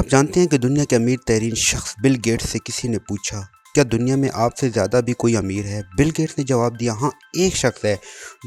آپ جانتے ہیں کہ دنیا کے امیر ترین شخص بل گیٹس سے کسی نے پوچھا کیا دنیا میں آپ سے زیادہ بھی کوئی امیر ہے؟ بل گیٹس نے جواب دیا ہاں ایک شخص ہے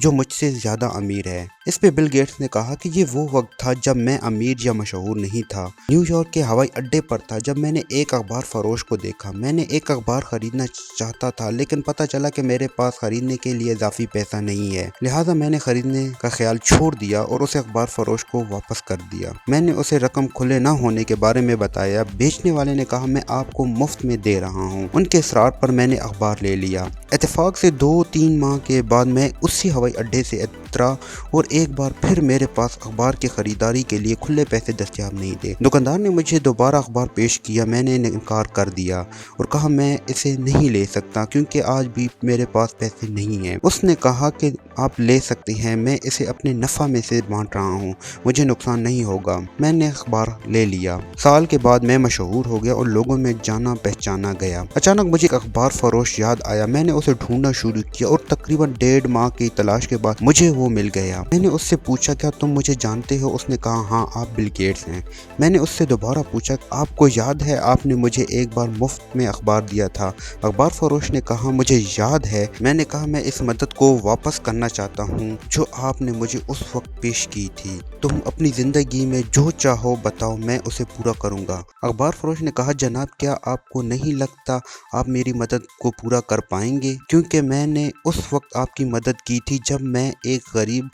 جو مجھ سے زیادہ امیر ہے۔ اس پہ بل گیٹس نے کہا کہ یہ وہ وقت تھا جب میں امیر یا مشہور نہیں تھا، نیو یارک کے ہوائی اڈے پر تھا جب میں نے ایک اخبار فروش کو دیکھا۔ میں نے ایک اخبار خریدنا چاہتا تھا لیکن پتہ چلا کہ میرے پاس خریدنے کے لیے اضافی پیسہ نہیں ہے، لہٰذا میں نے خریدنے کا خیال چھوڑ دیا اور اسے اخبار فروش کو واپس کر دیا۔ میں نے اسے رقم کھلے نہ ہونے کے بارے میں بتایا۔ بیچنے والے نے کہا میں آپ کو مفت میں دے رہا ہوں۔ ان کے اصرار پر میں نے اخبار لے لیا۔ اتفاق سے 2-3 ماہ کے بعد میں اسی ہوائی اڈے سے اترا اور ایک بار پھر میرے پاس اخبار کی خریداری کے لیے کھلے پیسے دستیاب نہیں تھے۔ دکاندار نے مجھے دوبارہ اخبار پیش کیا، میں نے انکار کر دیا اور کہا میں اسے نہیں لے سکتا کیونکہ آج بھی میرے پاس پیسے نہیں ہیں۔ اس نے کہا کہ آپ لے سکتے ہیں، میں اسے اپنے نفع میں سے بانٹ رہا ہوں، مجھے نقصان نہیں ہوگا۔ میں نے اخبار لے لیا۔ سال کے بعد میں مشہور ہو گیا اور لوگوں میں جانا پہچانا گیا۔ اچانک مجھے ایک اخبار فروش یاد آیا، میں نے اسے ڈھونڈنا شروع کیا اور تقریباً 1.5 ماہ کی تلاش کے بعد مجھے وہ مل گیا۔ میں نے اس سے پوچھا کیا تم مجھے جانتے ہو؟ اس نے کہا ہاں آپ بل گیٹس ہیں۔ میں نے اس سے دوبارہ پوچھا آپ کو یاد ہے آپ نے مجھے ایک بار مفت میں اخبار دیا تھا؟ اخبار فروش نے کہا مجھے یاد ہے۔ میں نے کہا میں اس مدد کو واپس کرنا چاہتا ہوں جو آپ نے مجھے اس وقت پیش کی تھی۔ تم اپنی زندگی میں جو چاہو بتاؤ، میں اسے پورا کروں گا۔ اخبار فروش نے کہا جناب کیا آپ کو نہیں لگتا آپ میری مدد کو پورا کر پائیں گے؟ کیونکہ میں نے اس وقت آپ کی مدد کی تھی جب میں ایک غریب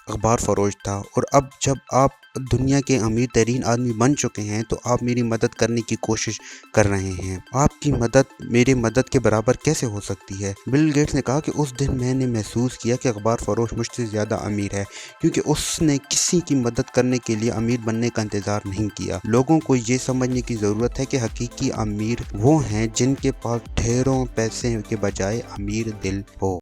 اخبار فروش تھا، اور اب جب آپ دنیا کے امیر ترین آدمی بن چکے ہیں تو آپ میری مدد کرنے کی کوشش کر رہے ہیں۔ آپ کی مدد میری مدد کے برابر کیسے ہو سکتی ہے؟ بل گیٹس نے کہا کہ اس دن میں نے محسوس کیا کہ اخبار فروش مجھ سے زیادہ امیر ہے کیونکہ اس نے کسی کی مدد کرنے کے لیے امیر بننے کا انتظار نہیں کیا۔ لوگوں کو یہ سمجھنے کی ضرورت ہے کہ حقیقی امیر وہ ہیں جن کے پاس ڈھیروں پیسے کے بجائے امیر دل ہو۔